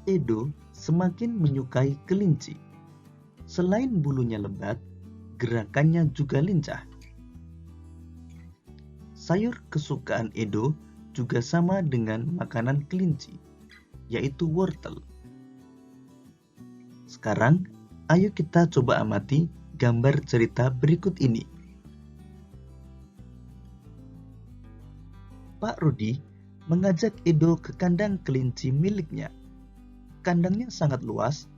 Edo semakin menyukai kelinci. Selain bulunya lebat, gerakannya juga lincah. Sayur kesukaan Edo juga sama dengan makanan kelinci, yaitu wortel. Sekarang, ayo kita coba amati gambar cerita berikut ini. Pak Rudi mengajak Edo ke kandang kelinci miliknya. Kandangnya sangat luas,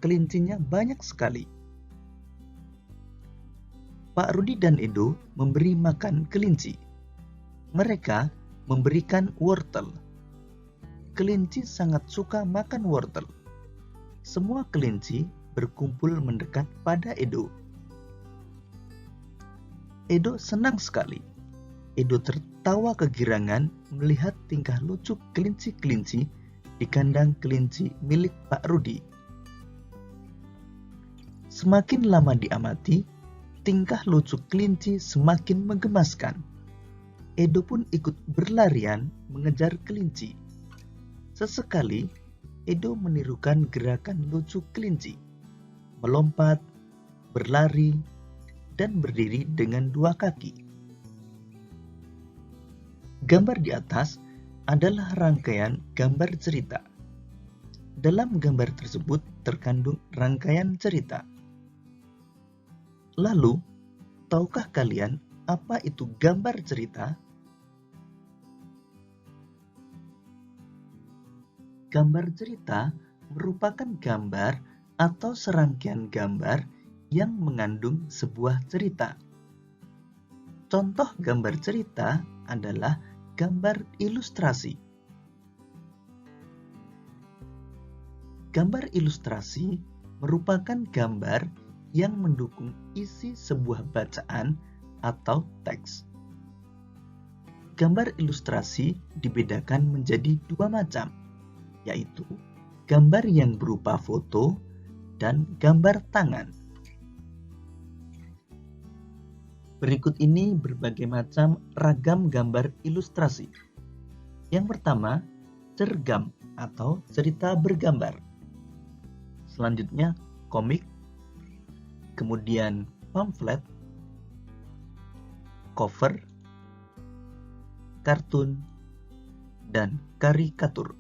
kelincinya banyak sekali. Pak Rudi dan Edo memberi makan kelinci. Mereka memberikan wortel. Kelinci sangat suka makan wortel. Semua kelinci berkumpul mendekat pada Edo. Edo senang sekali. Edo tertawa kegirangan melihat tingkah lucu kelinci-kelinci di kandang kelinci milik Pak Rudi. Semakin lama diamati, tingkah lucu kelinci semakin menggemaskan. Edo pun ikut berlarian mengejar kelinci. Sesekali, Edo menirukan gerakan lucu kelinci, melompat, berlari, dan berdiri dengan dua kaki. Gambar di atas adalah rangkaian gambar cerita. Dalam gambar tersebut terkandung rangkaian cerita. Lalu, tahukah kalian apa itu gambar cerita? Gambar cerita merupakan gambar atau serangkaian gambar yang mengandung sebuah cerita. Contoh gambar cerita adalah gambar ilustrasi. Gambar ilustrasi merupakan gambar yang mendukung isi sebuah bacaan atau teks. Gambar ilustrasi dibedakan menjadi dua macam, yaitu gambar yang berupa foto dan gambar tangan. Berikut ini berbagai macam ragam gambar ilustrasi. Yang pertama, cergam atau cerita bergambar. Selanjutnya, komik, kemudian pamflet, cover, kartun, dan karikatur.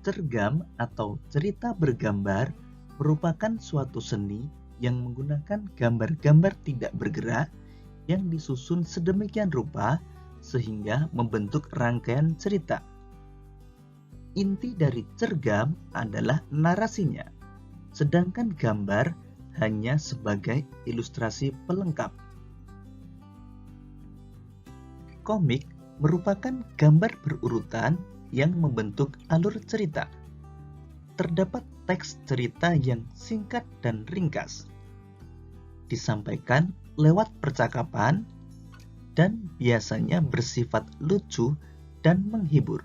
Cergam atau cerita bergambar merupakan suatu seni yang menggunakan gambar-gambar tidak bergerak yang disusun sedemikian rupa sehingga membentuk rangkaian cerita. Inti dari cergam adalah narasinya, sedangkan gambar hanya sebagai ilustrasi pelengkap. Komik merupakan gambar berurutan yang membentuk alur cerita. Terdapat teks cerita yang singkat dan ringkas, disampaikan lewat percakapan, dan biasanya bersifat lucu dan menghibur.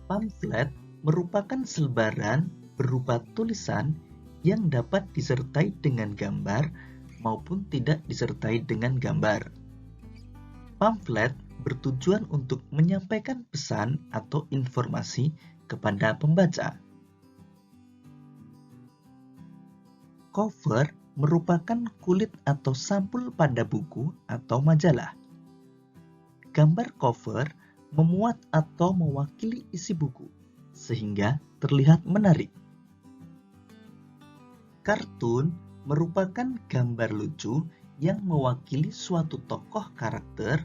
Pamflet merupakan selebaran berupa tulisan yang dapat disertai dengan gambar maupun tidak disertai dengan gambar. Pamflet bertujuan untuk menyampaikan pesan atau informasi kepada pembaca. Cover merupakan kulit atau sampul pada buku atau majalah. Gambar cover memuat atau mewakili isi buku, sehingga terlihat menarik. Kartun merupakan gambar lucu yang mewakili suatu tokoh karakter,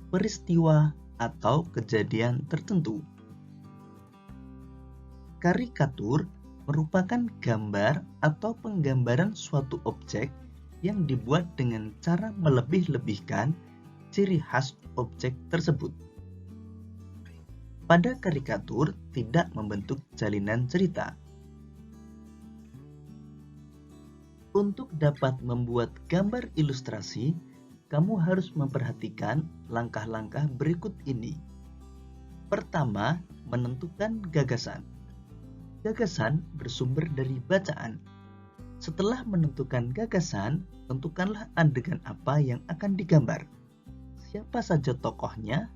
peristiwa, atau kejadian tertentu. Karikatur merupakan gambar atau penggambaran suatu objek yang dibuat dengan cara melebih-lebihkan ciri khas objek tersebut. Pada karikatur tidak membentuk jalinan cerita. Untuk dapat membuat gambar ilustrasi, kamu harus memperhatikan langkah-langkah berikut ini. Pertama, menentukan gagasan. Gagasan bersumber dari bacaan. Setelah menentukan gagasan, tentukanlah adegan apa yang akan digambar. Siapa saja tokohnya,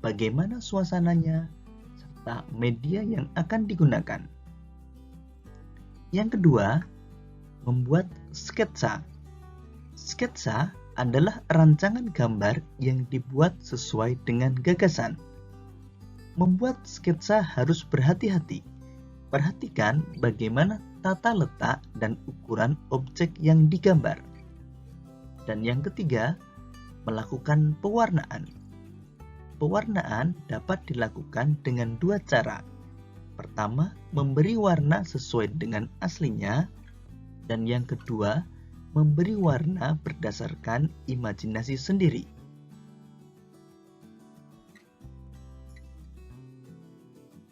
bagaimana suasananya, serta media yang akan digunakan. Yang kedua, membuat sketsa. Sketsa adalah rancangan gambar yang dibuat sesuai dengan gagasan. Membuat sketsa harus berhati-hati. Perhatikan bagaimana tata letak dan ukuran objek yang digambar. Dan yang ketiga, melakukan pewarnaan. Pewarnaan dapat dilakukan dengan dua cara. Pertama, memberi warna sesuai dengan aslinya, dan yang kedua, memberi warna berdasarkan imajinasi sendiri.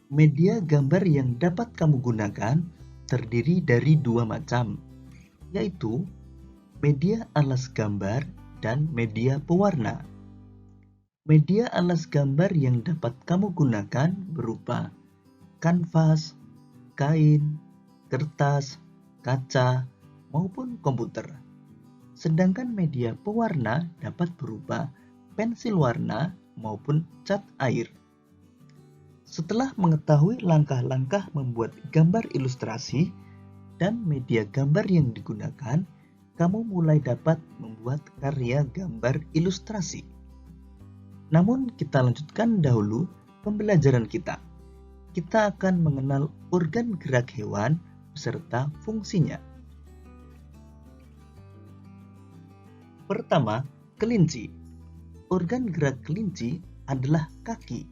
Media gambar yang dapat kamu gunakan terdiri dari dua macam, yaitu media alas gambar dan media pewarna. Media alas gambar yang dapat kamu gunakan berupa kanvas, kain, kertas, kaca, maupun komputer. Sedangkan media pewarna dapat berupa pensil warna maupun cat air. Setelah mengetahui langkah-langkah membuat gambar ilustrasi dan media gambar yang digunakan, kamu mulai dapat membuat karya gambar ilustrasi. Namun kita lanjutkan dahulu pembelajaran kita. Kita akan mengenal organ gerak hewan beserta fungsinya. Pertama, kelinci. Organ gerak kelinci adalah kaki.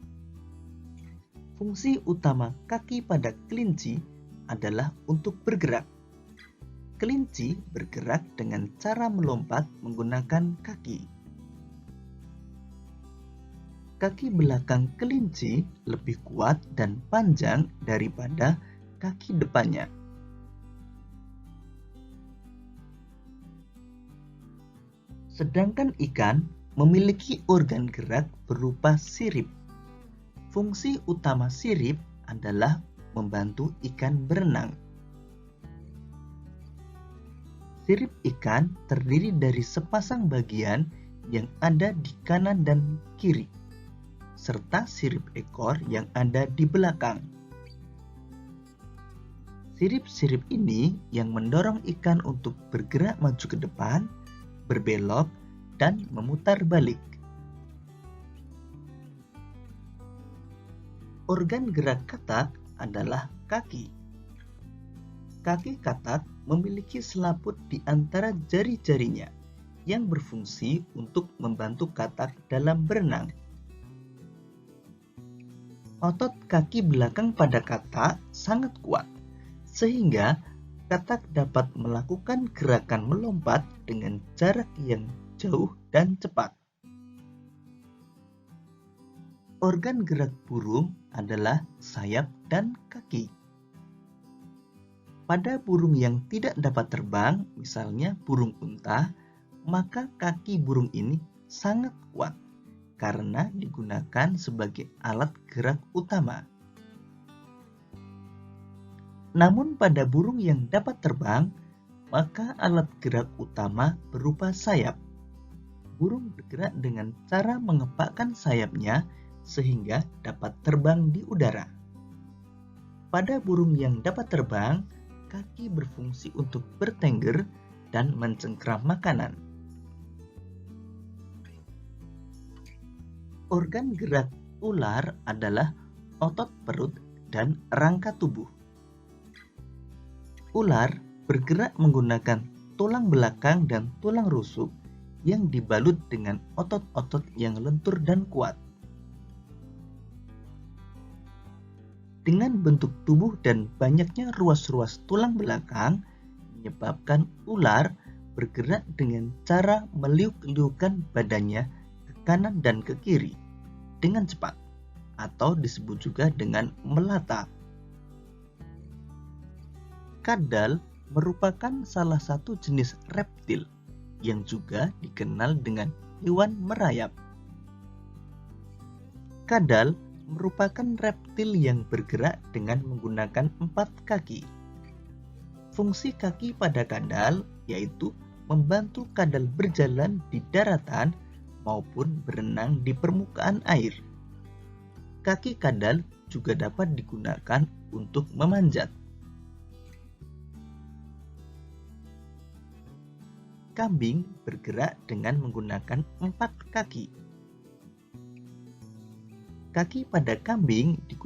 Fungsi utama kaki pada kelinci adalah untuk bergerak. Kelinci bergerak dengan cara melompat menggunakan kaki. Kaki belakang kelinci lebih kuat dan panjang daripada kaki depannya. Sedangkan ikan memiliki organ gerak berupa sirip. Fungsi utama sirip adalah membantu ikan berenang. Sirip ikan terdiri dari sepasang bagian yang ada di kanan dan kiri, serta sirip ekor yang ada di belakang. Sirip-sirip ini yang mendorong ikan untuk bergerak maju ke depan, berbelok, dan memutar balik. Organ gerak katak adalah kaki. Kaki katak memiliki selaput di antara jari-jarinya yang berfungsi untuk membantu katak dalam berenang. Otot kaki belakang pada katak sangat kuat, sehingga katak dapat melakukan gerakan melompat dengan jarak yang jauh dan cepat. Organ gerak burung adalah sayap dan kaki. Pada burung yang tidak dapat terbang, misalnya burung unta, maka kaki burung ini sangat kuat karena digunakan sebagai alat gerak utama. Namun pada burung yang dapat terbang, maka alat gerak utama berupa sayap. Burung bergerak dengan cara mengepakkan sayapnya sehingga dapat terbang di udara. Pada burung yang dapat terbang, kaki berfungsi untuk bertengger dan mencengkram makanan. Organ gerak ular adalah otot perut dan rangka tubuh. Ular bergerak menggunakan tulang belakang dan tulang rusuk yang dibalut dengan otot-otot yang lentur dan kuat. Dengan bentuk tubuh dan banyaknya ruas-ruas tulang belakang, menyebabkan ular bergerak dengan cara meliuk-liukkan badannya ke kanan dan ke kiri dengan cepat, atau disebut juga dengan melata. Kadal merupakan salah satu jenis reptil yang juga dikenal dengan hewan merayap. Kadal merupakan reptil yang bergerak dengan menggunakan 4 kaki. Fungsi kaki pada kadal yaitu membantu kadal berjalan di daratan maupun berenang di permukaan air. Kaki kadal juga dapat digunakan untuk memanjat. Kambing bergerak dengan menggunakan 4 kaki. Kaki pada kambing digunakan